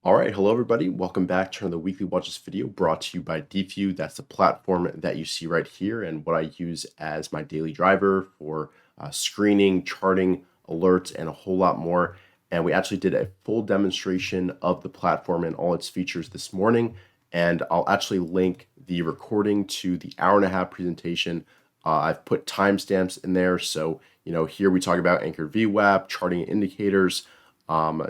All right, hello everybody. Welcome back to the weekly watch list video brought to you by DeepView. That's the platform that you see right here and what I use as my daily driver for screening, charting, alerts, and a whole lot more. And we actually did a full demonstration of the platform and all its features this morning. And I'll actually link the recording to the hour-and-a-half presentation. I've put timestamps in there. So, here we talk about anchored VWAP, charting indicators.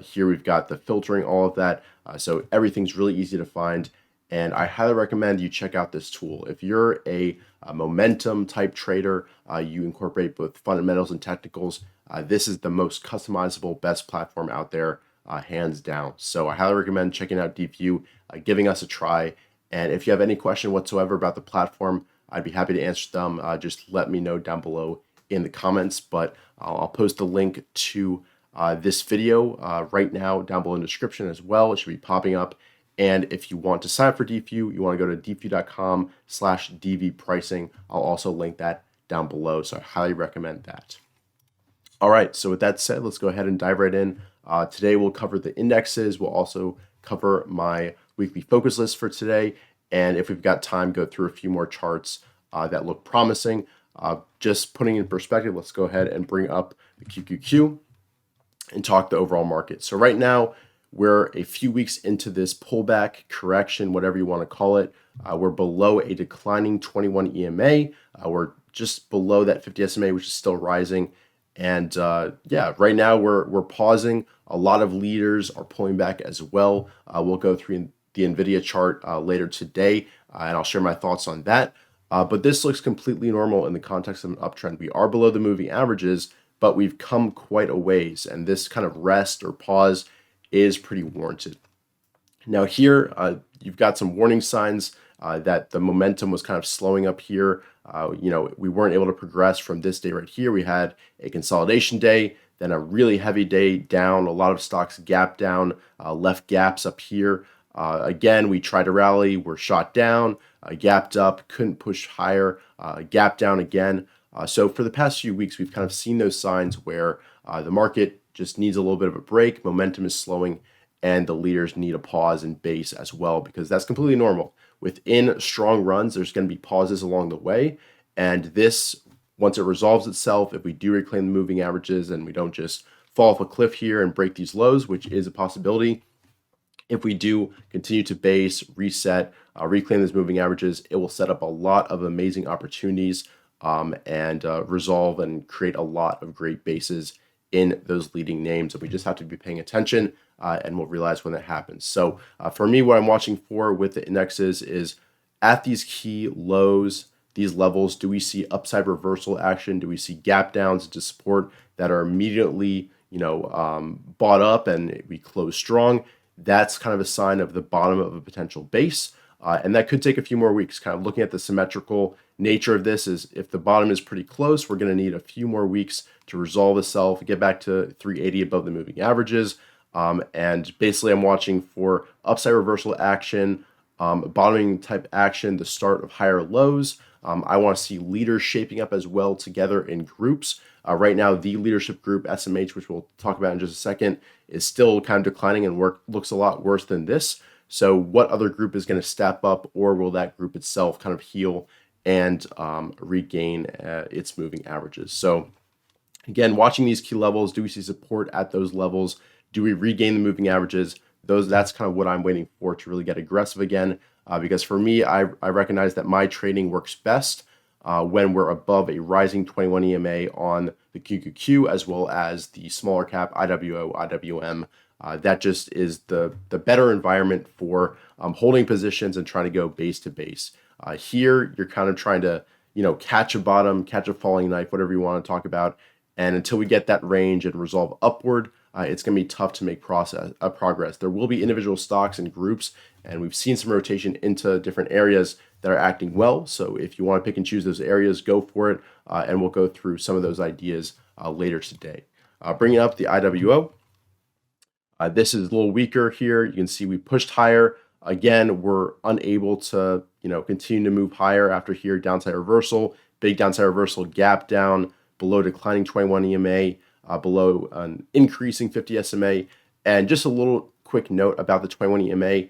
Here we've got the filtering, all of that. So everything's really easy to find. And I highly recommend you check out this tool. If you're a momentum type trader, you incorporate both fundamentals and technicals. This is the most customizable, best platform out there, hands down. So I highly recommend checking out DeepView, giving us a try. And if you have any question whatsoever about the platform, I'd be happy to answer them. Just let me know down below in the comments. But I'll post the link to this video right now down below in the description as well. It should be popping up. And if you want to sign up for DeepView, you want to go to deepview.com/DV pricing. I'll also link that down below. So I highly recommend that. All right. So with that said, let's go ahead and dive right in. Today we'll cover the indexes. We'll also cover my weekly focus list for today. And if we've got time, go through a few more charts that look promising. Just putting in perspective, let's go ahead and bring up the QQQ and talk the overall market. So right now, we're a few weeks into this pullback, correction, whatever you want to call it. We're below a declining 21 EMA. We're just below that 50 SMA, which is still rising. And yeah, right now we're pausing. A lot of leaders are pulling back as well. We'll go through the Nvidia chart later today, and I'll share my thoughts on that. But this looks completely normal in the context of an uptrend. We are below the moving averages, but we've come quite a ways, and this kind of rest or pause is pretty warranted. Now here, you've got some warning signs that the momentum was kind of slowing up here. We weren't able to progress from this day right here. We had a consolidation day, then a really heavy day down. A lot of stocks gapped down, left gaps up here. Again, we tried to rally, were shot down, gapped up, couldn't push higher, gapped down again. So for the past few weeks, we've kind of seen those signs where the market just needs a little bit of a break, momentum is slowing, and the leaders need a pause and base as well, because that's completely normal. Within strong runs, there's going to be pauses along the way, and this, once it resolves itself, if we do reclaim the moving averages and we don't just fall off a cliff here and break these lows, which is a possibility, if we do continue to base, reset, reclaim these moving averages, it will set up a lot of amazing opportunities and resolve and create a lot of great bases in those leading names. And we just have to be paying attention and we'll realize when that happens. So for me, what I'm watching for with the indexes is at these key lows, these levels, do we see upside reversal action? Do we see gap downs into support that are immediately, bought up and we close strong? That's kind of a sign of the bottom of a potential base. And that could take a few more weeks. Kind of looking at the symmetrical nature of this is if the bottom is pretty close, we're going to need a few more weeks to resolve itself, get back to 380 above the moving averages. And basically I'm watching for upside reversal action, bottoming type action, the start of higher lows. I want to see leaders shaping up as well together in groups. Right now, the leadership group, SMH, which we'll talk about in just a second, is still kind of declining and looks a lot worse than this. So what other group is going to step up, or will that group itself kind of heal and regain its moving averages? So again, watching these key levels, do we see support at those levels? Do we regain the moving averages? That's kind of what I'm waiting for to really get aggressive again. Because for me, I recognize that my trading works best when we're above a rising 21 EMA on the QQQ, as well as the smaller cap IWO, IWM. That just is the better environment for holding positions and trying to go base to base. Here, you're kind of trying to, catch a bottom, catch a falling knife, whatever you want to talk about. And until we get that range and resolve upward, it's going to be tough to make progress. There will be individual stocks and groups, and we've seen some rotation into different areas that are acting well. So if you want to pick and choose those areas, go for it. And we'll go through some of those ideas later today. Bringing up the IWO. This is a little weaker here. You can see we pushed higher. Again, we're unable to, continue to move higher after here. Downside reversal, big downside reversal, gap down below declining 21 EMA, below an increasing 50 SMA, and just a little quick note about the 21 EMA.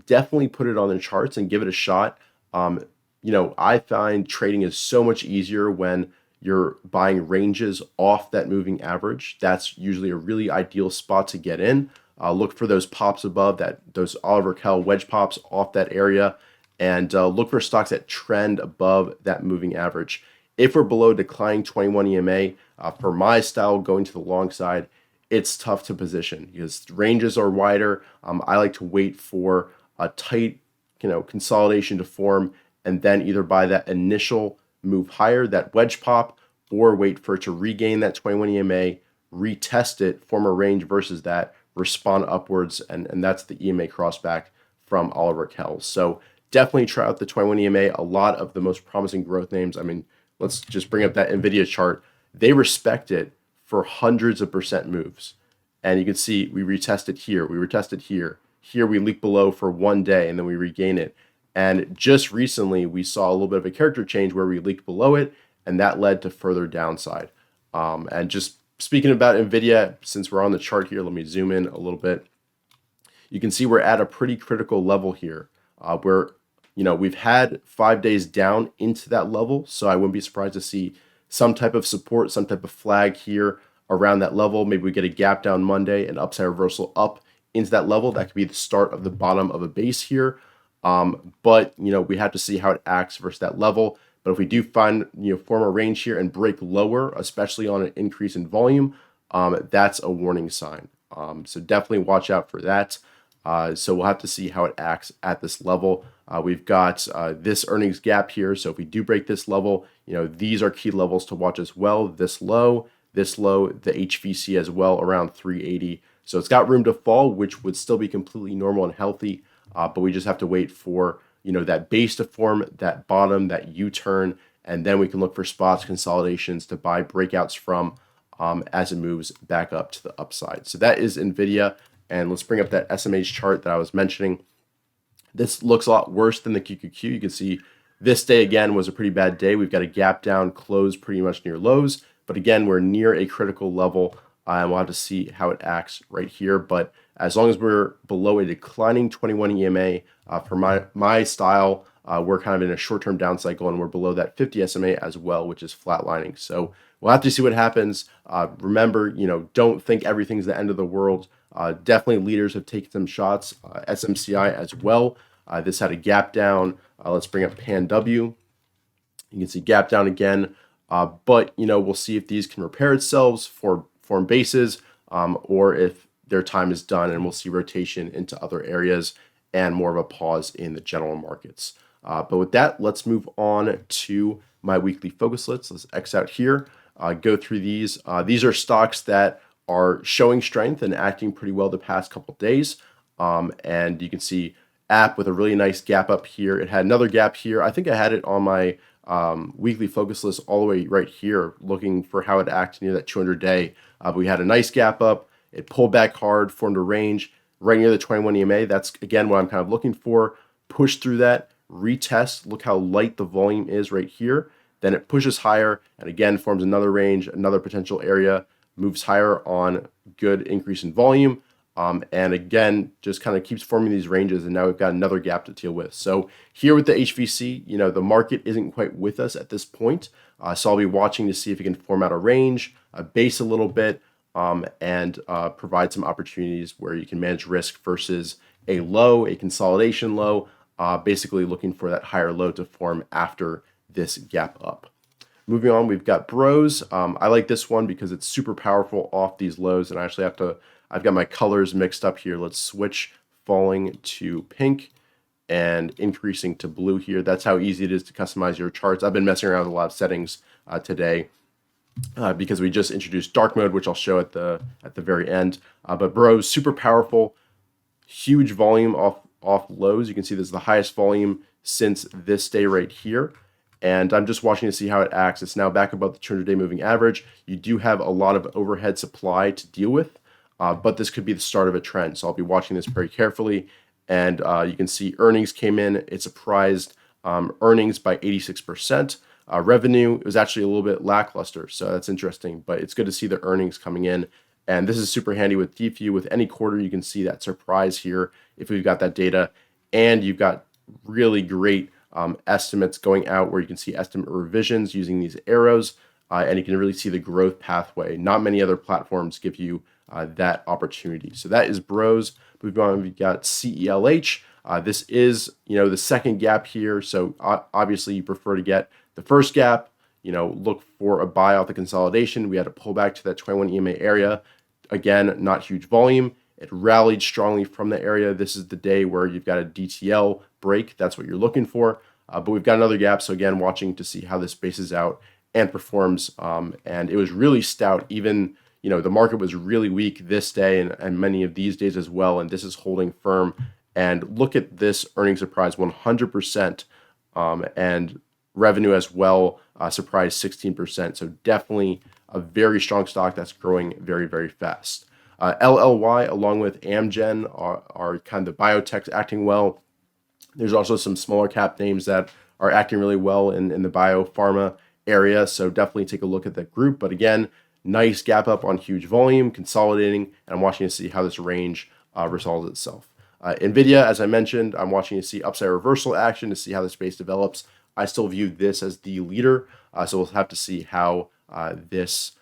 Definitely put it on the charts and give it a shot. I find trading is so much easier when you're buying ranges off that moving average. That's usually a really ideal spot to get in. Look for those pops above those Oliver Kell wedge pops off that area, and look for stocks that trend above that moving average. If we're below declining 21 EMA, for my style going to the long side, it's tough to position because ranges are wider. I like to wait for a tight, consolidation to form, and then either buy that initial move higher, that wedge pop, or wait for it to regain that 21 EMA, retest it, form a range versus that, respond upwards, and that's the EMA crossback from Oliver Kell. So definitely try out the 21 EMA. A lot of the most promising growth names, let's just bring up that Nvidia chart. They respect it for hundreds of percent moves. And you can see we retested here, we retested here. Here we leak below for 1 day and then we regain it. And just recently we saw a little bit of a character change where we leaked below it, and that led to further downside. And just speaking about Nvidia, since we're on the chart here, let me zoom in a little bit. You can see we're at a pretty critical level here where we've had 5 days down into that level. So I wouldn't be surprised to see some type of support, some type of flag here around that level. Maybe we get a gap down Monday, an upside reversal up into that level. That could be the start of the bottom of a base here. But we have to see how it acts versus that level. But if we do find, form a range here and break lower, especially on an increase in volume, that's a warning sign. So definitely watch out for that. So we'll have to see how it acts at this level. We've got this earnings gap here. So if we do break this level, these are key levels to watch as well. This low, the HVC as well, around 380. So it's got room to fall, which would still be completely normal and healthy. But we just have to wait for, that base to form, that bottom, that U-turn, and then we can look for spots, consolidations to buy breakouts from as it moves back up to the upside. So that is Nvidia. And let's bring up that SMH chart that I was mentioning. This looks a lot worse than the QQQ. You can see this day again was a pretty bad day. We've got a gap down, close pretty much near lows. But again, we're near a critical level. And we'll have to see how it acts right here. But as long as we're below a declining 21 EMA, for my style, we're kind of in a short-term down cycle, and we're below that 50 SMA as well, which is flatlining. So we'll have to see what happens. Remember, don't think everything's the end of the world. Definitely leaders have taken some shots, SMCI as well. This had a gap down. Let's bring up PAN-W. You can see gap down again. But, we'll see if these can repair itself, form bases, or if their time is done, and we'll see rotation into other areas and more of a pause in the general markets. But with that, let's move on to my weekly focus lists. Let's X out here, go through these. These are stocks that are showing strength and acting pretty well the past couple days. And you can see app with a really nice gap up here. It had another gap here. I think I had it on my weekly focus list all the way right here, looking for how it acted near that 200-day. We had a nice gap up. It pulled back hard, formed a range right near the 21 EMA. That's, again, what I'm kind of looking for. Push through that, retest. Look how light the volume is right here. Then it pushes higher and, again, forms another range, another potential area, moves higher on good increase in volume. And, again, just kind of keeps forming these ranges. And now we've got another gap to deal with. So here with the HVC, the market isn't quite with us at this point. So I'll be watching to see if it can form out a range, a base a little bit, and provide some opportunities where you can manage risk versus a low, a consolidation low, basically looking for that higher low to form after this gap up. Moving on, we've got Bros. I like this one because it's super powerful off these lows, and I actually I've got my colors mixed up here. Let's switch falling to pink and increasing to blue here. That's how easy it is to customize your charts. I've been messing around with a lot of settings today. Because we just introduced dark mode, which I'll show at the very end. But Bros, super powerful, huge volume off lows. You can see this is the highest volume since this day right here. And I'm just watching to see how it acts. It's now back above the 200-day moving average. You do have a lot of overhead supply to deal with, but this could be the start of a trend. So I'll be watching this very carefully. And you can see earnings came in. It surprised earnings by 86%. Revenue was actually a little bit lackluster, so that's interesting, but it's good to see the earnings coming in And this is super handy with DeepView. With any quarter, you can see that surprise here if we've got that data. And you've got really great estimates going out where you can see estimate revisions using these arrows. And you can really see the growth pathway. Not many other platforms give you that opportunity. So that is Bros. Moving on, we've got CELH. This is, the second gap here. So obviously you prefer to get the first gap, look for a buy off the consolidation. We had to pull back to that 21 EMA area. Again, not huge volume. It rallied strongly from the area. This is the day where you've got a DTL break. That's what you're looking for. But we've got another gap. So again, watching to see how this spaces out and performs. And it was really stout. Even, the market was really weak this day and many of these days as well. And this is holding firm. And look at this earnings surprise, 100%. And revenue as well, surprised 16%. So definitely a very strong stock that's growing very, very fast. LLY along with AMGN are kind of the biotechs acting well. There's also some smaller cap names that are acting really well in the biopharma area. So definitely take a look at that group. But again, nice gap up on huge volume, consolidating, and I'm watching to see how this range resolves itself. Nvidia, as I mentioned, I'm watching to see upside reversal action to see how the space develops. I still view this as the leader, so we'll have to see how this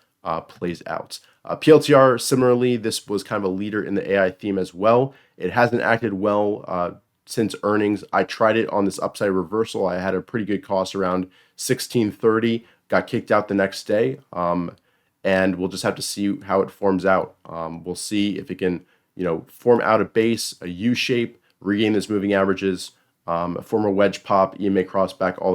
plays out. PLTR, similarly, this was kind of a leader in the AI theme as well. It hasn't acted well since earnings. I tried it on this upside reversal. I had a pretty good cost around 1630, got kicked out the next day, and we'll just have to see how it forms out. We'll see if it can, form out a base, a U shape, regain those moving averages, form a wedge pop, EMA crossback, all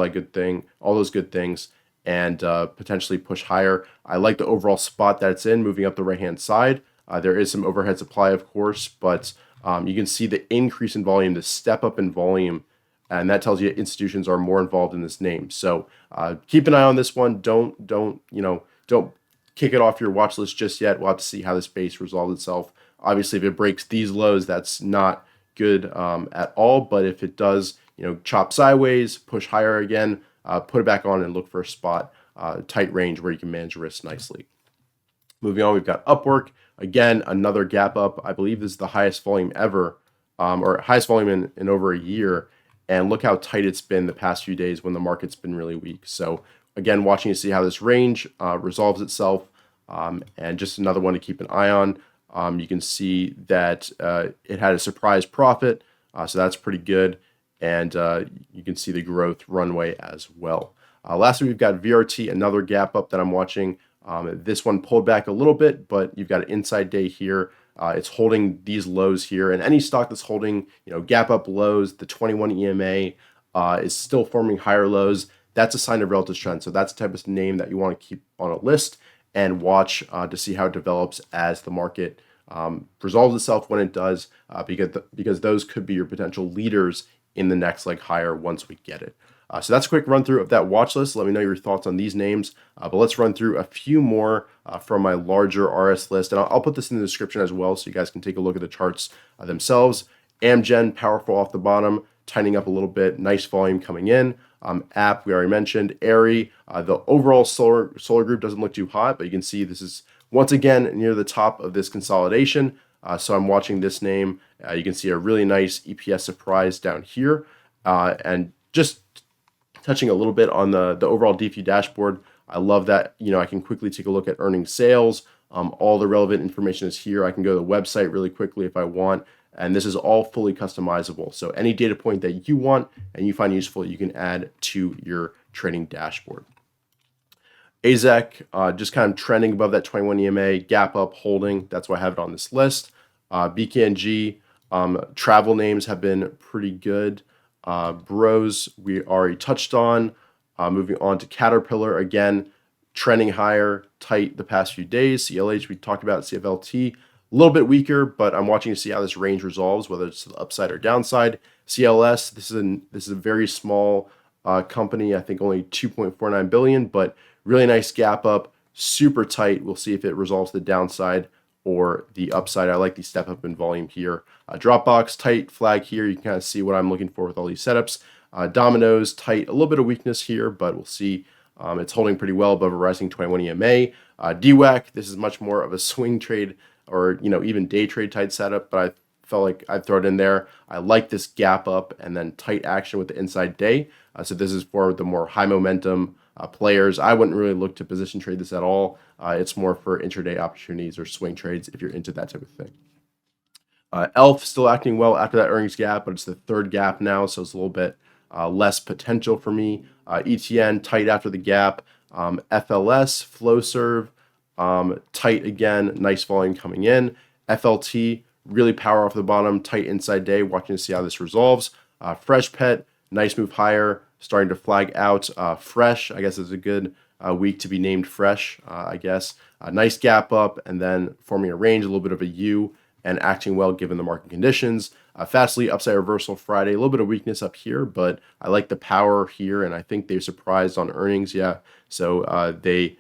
those good things, and potentially push higher. I like the overall spot that it's in, moving up the right-hand side. There is some overhead supply, of course, but you can see the increase in volume, the step up in volume, and that tells you institutions are more involved in this name. So keep an eye on this one. Don't kick it off your watch list just yet. We'll have to see how this base resolves itself. Obviously, if it breaks these lows, that's not good at all. But if it does, chop sideways, push higher again, put it back on and look for a spot, tight range where you can manage risk nicely. Moving on, we've got Upwork. Again, another gap up. I believe this is the highest volume ever, or highest volume in over a year. And look how tight it's been the past few days when the market's been really weak. So again, watching to see how this range resolves itself, and just another one to keep an eye on. You can see that it had a surprise profit, so that's pretty good. And you can see the growth runway as well. Lastly, we've got VRT, another gap up that I'm watching. This one pulled back a little bit, but you've got an inside day here. It's holding these lows here, and any stock that's holding, gap up lows, the 21 EMA is still forming higher lows. That's a sign of relative strength. So that's the type of name that you want to keep on a list and watch to see how it develops as the market resolves itself when it does, because those could be your potential leaders in the next leg higher once we get it. So that's a quick run through of that watch list. Let me know your thoughts on these names, but let's run through a few more from my larger RS list. And I'll put this in the description as well so you guys can take a look at the charts themselves. AMGN, powerful off the bottom, tightening up a little bit, nice volume coming in. App, we already mentioned. ARRY, the overall solar group doesn't look too hot, but you can see this is once again near the top of this consolidation. So I'm watching this name. You can see a really nice EPS surprise down here. And just touching a little bit on the overall DeepView dashboard, I love that, I can quickly take a look at earnings, sales. All the relevant information is here. I can go to the website really quickly if I want. And this is all fully customizable. So any data point that you want and you find useful, you can add to your trading dashboard. AZEK, just kind of trending above that 21 EMA, gap up, holding. That's why I have it on this list. BKNG, travel names have been pretty good. Bros, we already touched on. Moving on to Caterpillar, again, trending higher, tight the past few days. CLH, we talked about. CFLT, a little bit weaker, but I'm watching to see how this range resolves, whether it's to the upside or downside. CLS, this is a very small company, I think only 2.49 billion, but really nice gap up, super tight. We'll see if it resolves the downside or the upside. I like the step up in volume here. Dropbox, tight flag here. You can kind of see what I'm looking for with all these setups. Domino's, tight, a little bit of weakness here, but we'll see It's holding pretty well above a rising 21 EMA. DWAC, this is much more of a swing trade or even day trade type setup, but I felt like I'd throw it in there. I like this gap up and then tight action with the inside day. So this is for the more high momentum players. I wouldn't really look to position trade this at all. It's more for intraday opportunities or swing trades if you're into that type of thing. ELF still acting well after that earnings gap, but it's the third gap now, so it's a little bit less potential for me. ETN tight after the gap. FLS, Flowserve, tight again, nice volume coming in. FLT, really power off the bottom, tight inside day, watching to see how this resolves. Fresh Pet, nice move higher, starting to flag out. Fresh, I guess is a good week to be named Fresh, I guess. Nice gap up and then forming a range, a little bit of a U and acting well given the market conditions. Fastly upside reversal Friday, a little bit of weakness up here, but I like the power here and I think they surprised on earnings. Yeah, so they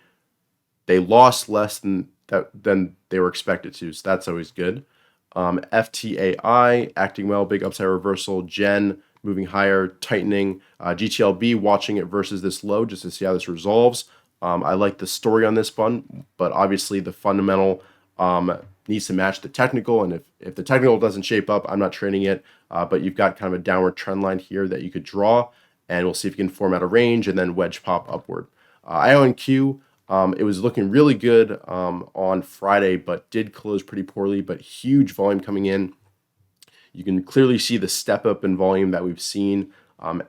lost less than they were expected to, so that's always good. FTAI acting well, big upside reversal. Gen moving higher, tightening. GTLB watching it versus this low just to see how this resolves. I like the story on this one, but obviously the fundamental needs to match the technical, and if the technical doesn't shape up, I'm not trading it. But you've got kind of a downward trend line here that you could draw, and we'll see if you can form out a range and then wedge pop upward. IONQ. It was looking really good on Friday, but did close pretty poorly, but huge volume coming in. You can clearly see the step up in volume that we've seen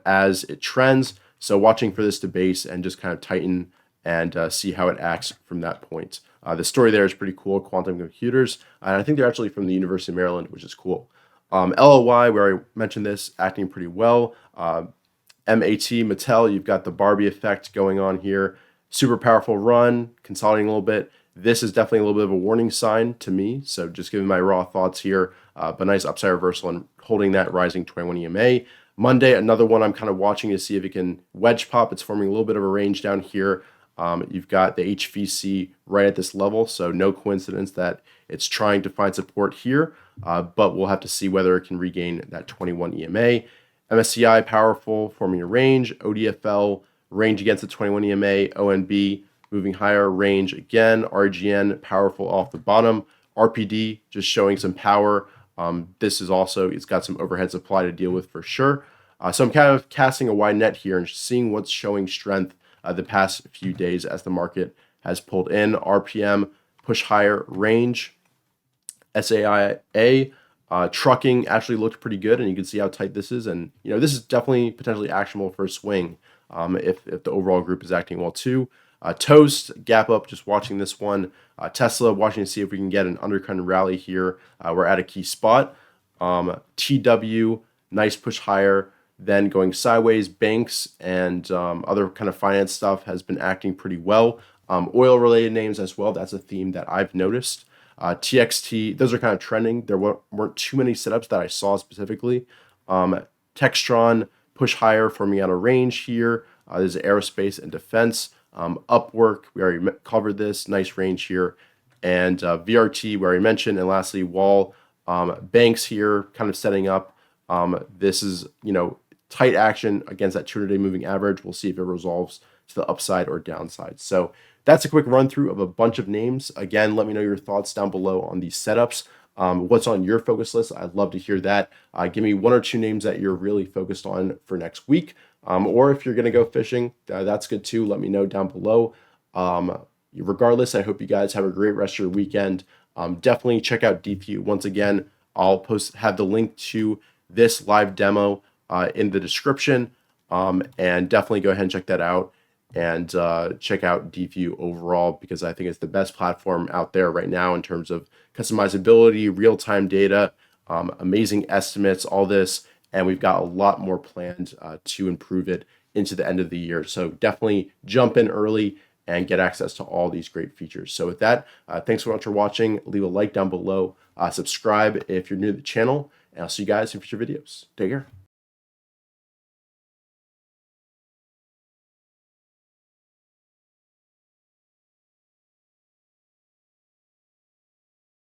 as it trends. So watching for this to base and just kind of tighten and see how it acts from that point. The story there is pretty cool, quantum computers. And I think they're actually from the University of Maryland, which is cool. LOY, where I mentioned this, acting pretty well. MAT, Mattel, you've got the Barbie effect going on here. Super powerful run, consolidating a little bit. This is definitely a little bit of a warning sign to me. So just giving my raw thoughts here, but nice upside reversal and holding that rising 21 EMA. Monday, another one I'm kind of watching to see if it can wedge pop. It's forming a little bit of a range down here. You've got the HVC right at this level, so no coincidence that it's trying to find support here, but we'll have to see whether it can regain that 21 EMA. MSCI powerful, forming a range. ODFL range against the 21 EMA. ONB moving higher, range again. REGN powerful off the bottom. RPD just showing some power. This is also, it's got some overhead supply to deal with for sure. So I'm kind of casting a wide net here and seeing what's showing strength the past few days as the market has pulled in. RPM push higher, range. SAIA trucking actually looked pretty good, and you can see how tight this is. And this is definitely potentially actionable for a swing if the overall group is acting well too. TOST gap up, just watching this one. Tesla watching to see if we can get an undercurrent rally here. We're at a key spot. TW nice push higher, then going sideways. Banks and other kind of finance stuff has been acting pretty well. Oil related names as well, that's a theme that I've noticed. TXT, those are kind of trending. There weren't too many setups that I saw specifically. Textron push higher, forming out a range here. There's aerospace and defense. Upwork, we already covered this, nice range here. And VRT, we already mentioned. And lastly, Wall. Banks here, kind of setting up. This is, tight action against that 200-day moving average. We'll see if it resolves to the upside or downside. So that's a quick run through of a bunch of names. Again, let me know your thoughts down below on these setups. What's on your focus list? I'd love to hear that. Give me one or two names that you're really focused on for next week. Or if you're going to go fishing, that's good too. Let me know down below. Regardless, I hope you guys have a great rest of your weekend. Definitely check out DeepView. Once again, I'll have the link to this live demo in the description. And definitely go ahead and check that out. And check out DeepView overall, because I think it's the best platform out there right now in terms of customizability, real-time data, amazing estimates, all this. And we've got a lot more planned to improve it into the end of the year. So definitely jump in early and get access to all these great features. So with that, thanks so much for watching. Leave a like down below. Subscribe if you're new to the channel. And I'll see you guys in future videos. Take care.